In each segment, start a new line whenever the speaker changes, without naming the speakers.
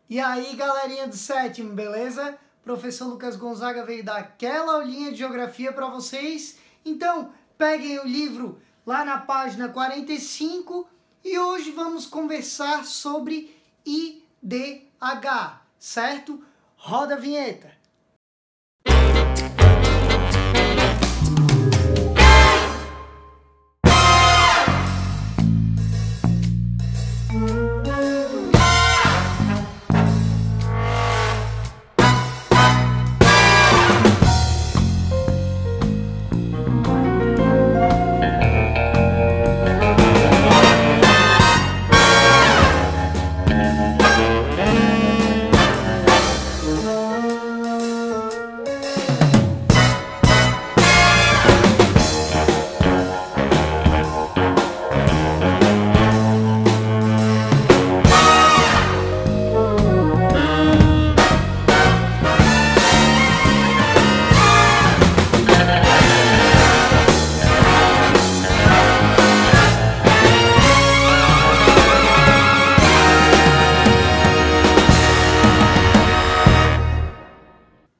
E aí, galerinha do sétimo, beleza? Professor Lucas Gonzaga veio dar aquela aulinha de geografia para vocês. Então, peguem o livro lá na página 45 e hoje vamos conversar sobre IDH, certo? Roda a vinheta.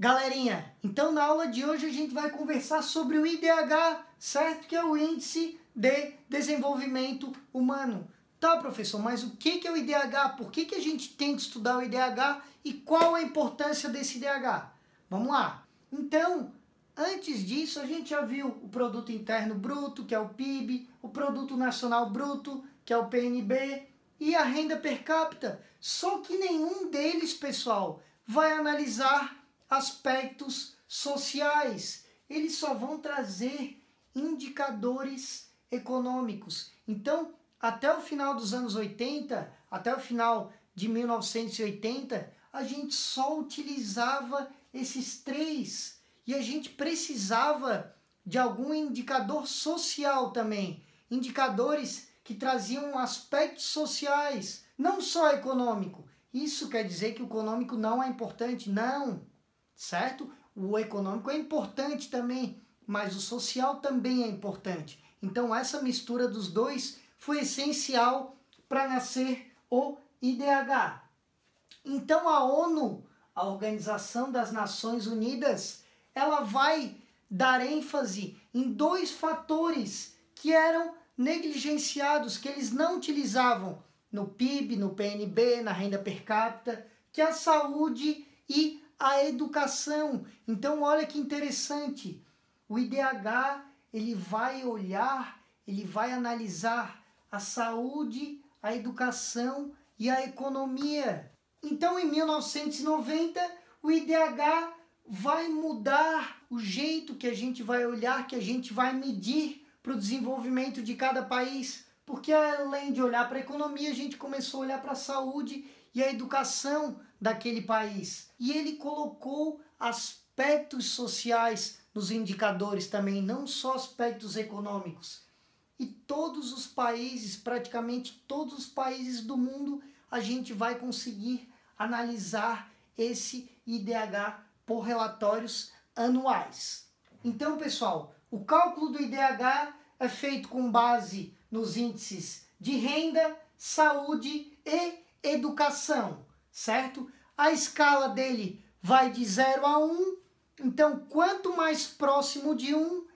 Galerinha, então na aula de hoje a gente vai conversar sobre o IDH, certo? Que é o Índice de Desenvolvimento Humano. Tá, professor, mas o que é o IDH? Por que a gente tem que estudar o IDH e qual a importância desse IDH? Vamos lá. Então, antes disso, a gente já viu o Produto Interno Bruto, que é o PIB, o Produto Nacional Bruto, que é o PNB, e a renda per capita. Só que nenhum deles, pessoal, vai analisar aspectos sociais. Eles só vão trazer indicadores econômicos. Então, até o final dos anos 80, até o final de 1980, a gente só utilizava esses três e a gente precisava de algum indicador social também. Indicadores que traziam aspectos sociais, não só econômico. Isso quer dizer que o econômico não é importante? Não. Certo? O econômico é importante também, mas o social também é importante. Então essa mistura dos dois foi essencial para nascer o IDH. Então a ONU, a Organização das Nações Unidas, ela vai dar ênfase em dois fatores que eram negligenciados, que eles não utilizavam no PIB, no PNB, na renda per capita, que é a saúde e a educação. Então, olha que interessante. O IDH, ele vai olhar, ele vai analisar a saúde, a educação e a economia. Então, em 1990, o IDH vai mudar o jeito que a gente vai olhar, que a gente vai medir para o desenvolvimento de cada país. Porque além de olhar para a economia, a gente começou a olhar para a saúde e a educação daquele país. E ele colocou aspectos sociais nos indicadores também, não só aspectos econômicos. E todos os países, praticamente todos os países do mundo, a gente vai conseguir analisar esse IDH por relatórios anuais. Então, pessoal, o cálculo do IDH é feito com base nos índices de renda, saúde e educação, certo? A escala dele vai de 0 a 1, então quanto mais próximo de 1,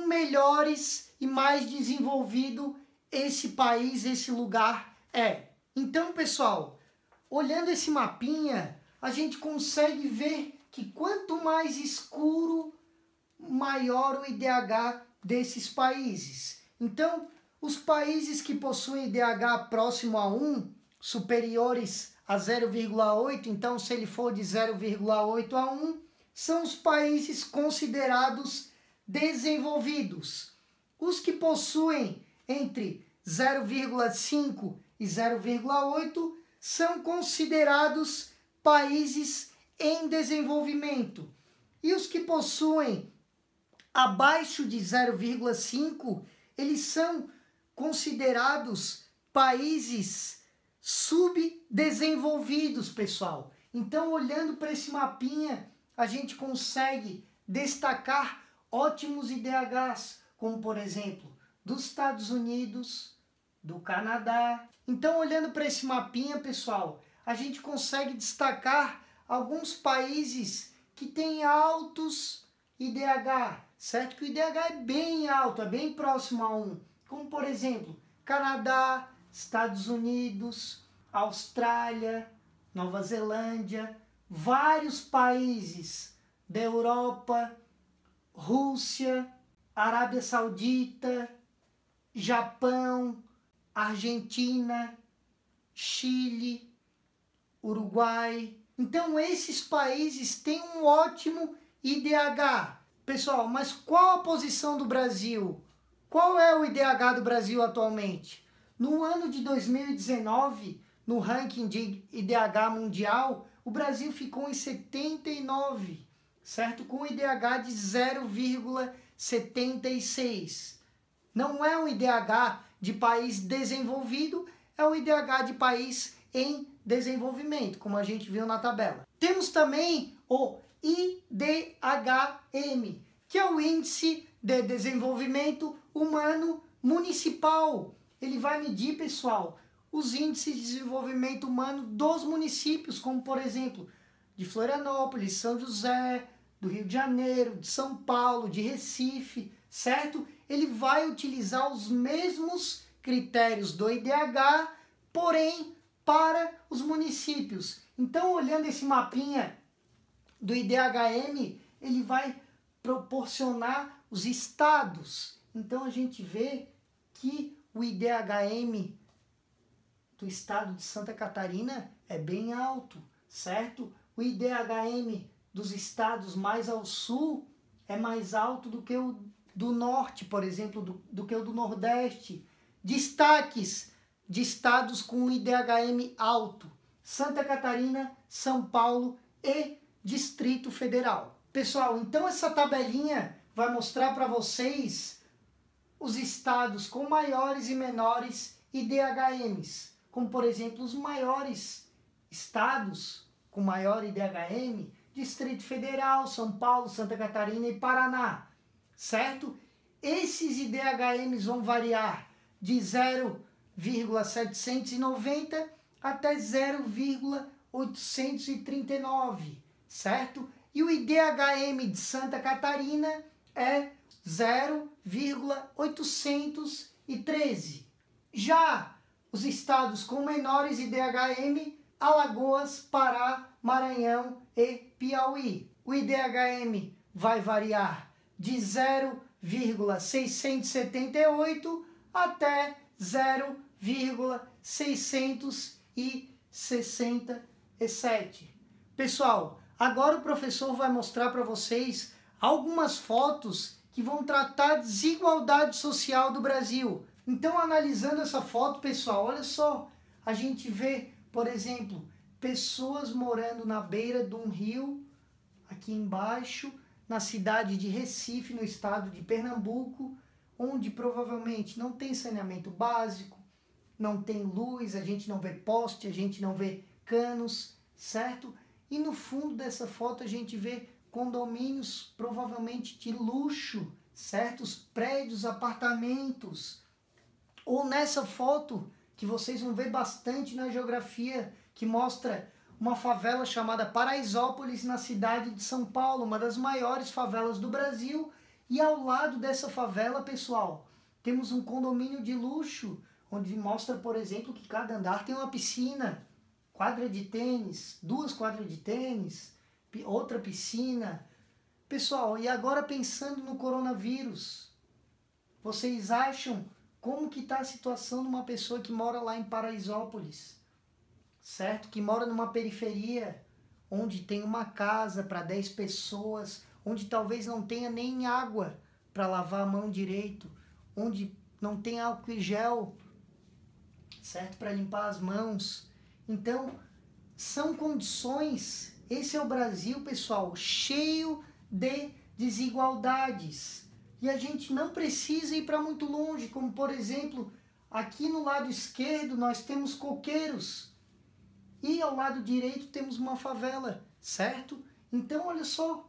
melhores e mais desenvolvido esse país, esse lugar é. Então, pessoal, olhando esse mapinha, a gente consegue ver que quanto mais escuro, maior o IDH desses países. Então, os países que possuem IDH próximo a 1, superiores a 0,8, então se ele for de 0,8 a 1, são os países considerados desenvolvidos. Os que possuem entre 0,5 e 0,8 são considerados países em desenvolvimento. E os que possuem abaixo de 0,5, eles são considerados países subdesenvolvidos, pessoal. Então, olhando para esse mapinha, a gente consegue destacar ótimos IDHs, como por exemplo, dos Estados Unidos, do Canadá. Então, olhando para esse mapinha, pessoal, a gente consegue destacar alguns países que têm altos IDH, certo? Que o IDH é bem alto, é bem próximo a 1, como por exemplo, Canadá, Estados Unidos, Austrália, Nova Zelândia, vários países da Europa, Rússia, Arábia Saudita, Japão, Argentina, Chile, Uruguai. Então esses países têm um ótimo IDH. Pessoal, mas qual a posição do Brasil? Qual é o IDH do Brasil atualmente? No ano de 2019, no ranking de IDH mundial, o Brasil ficou em 79, certo? Com um IDH de 0,76. Não é um IDH de país desenvolvido, é um IDH de país em desenvolvimento, como a gente viu na tabela. Temos também o IDHM, que é o Índice de Desenvolvimento Humano Municipal. Ele vai medir, pessoal, os índices de desenvolvimento humano dos municípios, como por exemplo, de Florianópolis, São José, do Rio de Janeiro, de São Paulo, de Recife, certo? Ele vai utilizar os mesmos critérios do IDH, porém para os municípios. Então, olhando esse mapinha do IDHM, ele vai proporcionar os estados. Então, a gente vê que o IDHM do estado de Santa Catarina é bem alto, certo? O IDHM dos estados mais ao sul é mais alto do que o do norte, por exemplo, do que o do nordeste. Destaques de estados com IDHM alto: Santa Catarina, São Paulo e Distrito Federal. Pessoal, então essa tabelinha vai mostrar para vocês os estados com maiores e menores IDHMs, como por exemplo os maiores estados com maior IDHM: Distrito Federal, São Paulo, Santa Catarina e Paraná, certo? Esses IDHMs vão variar de 0,790 até 0,839, certo? E o IDHM de Santa Catarina é 0,813. Já os estados com menores IDHM: Alagoas, Pará, Maranhão e Piauí. O IDHM vai variar de 0,678 até 0,667. Pessoal, agora o professor vai mostrar para vocês algumas fotos que vão tratar de desigualdade social do Brasil. Então, analisando essa foto, pessoal, olha só, a gente vê, por exemplo, pessoas morando na beira de um rio, aqui embaixo, na cidade de Recife, no estado de Pernambuco, onde provavelmente não tem saneamento básico, não tem luz, a gente não vê poste, a gente não vê canos, certo? E no fundo dessa foto a gente vê condomínios provavelmente de luxo, certos prédios, apartamentos. Ou nessa foto que vocês vão ver bastante na geografia, que mostra uma favela chamada Paraisópolis, na cidade de São Paulo, uma das maiores favelas do Brasil. E ao lado dessa favela, pessoal, temos um condomínio de luxo, onde mostra, por exemplo, que cada andar tem uma piscina, quadra de tênis, 2 quadras de tênis, outra piscina. Pessoal, e agora pensando no coronavírus, vocês acham como que está a situação de uma pessoa que mora lá em Paraisópolis, certo? Que mora numa periferia, onde tem uma casa para 10 pessoas, onde talvez não tenha nem água para lavar a mão direito, onde não tem álcool e gel, certo? Para limpar as mãos. Então, são condições, esse é o Brasil, pessoal, cheio de desigualdades. E a gente não precisa ir para muito longe, como por exemplo, aqui no lado esquerdo nós temos coqueiros e ao lado direito temos uma favela, certo? Então olha só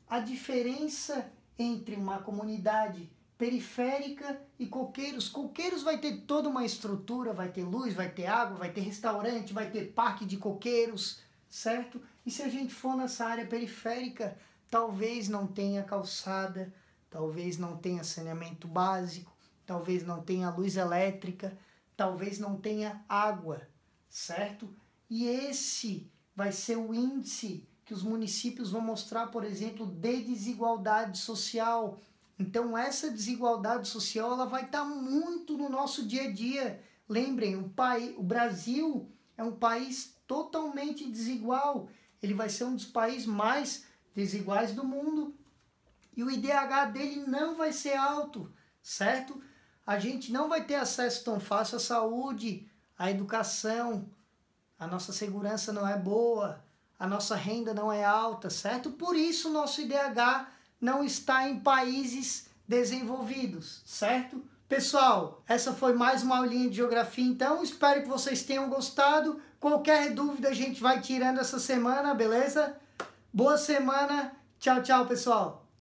a diferença entre uma comunidade periférica e coqueiros. Coqueiros vai ter toda uma estrutura, vai ter luz, vai ter água, vai ter restaurante, vai ter parque de coqueiros, certo? E se a gente for nessa área periférica, talvez não tenha calçada, talvez não tenha saneamento básico, talvez não tenha luz elétrica, talvez não tenha água, certo? E esse vai ser o índice que os municípios vão mostrar, por exemplo, de desigualdade social. Então essa desigualdade social ela vai estar muito no nosso dia a dia. Lembrem, o Brasil é um país totalmente desigual. Ele vai ser um dos países mais desiguais do mundo. E o IDH dele não vai ser alto, certo? A gente não vai ter acesso tão fácil à saúde, à educação, a nossa segurança não é boa, a nossa renda não é alta, certo? Por isso o nosso IDH não está em países desenvolvidos, certo? Pessoal, essa foi mais uma aulinha de geografia, então espero que vocês tenham gostado. Qualquer dúvida a gente vai tirando essa semana, beleza? Boa semana, tchau, tchau, pessoal!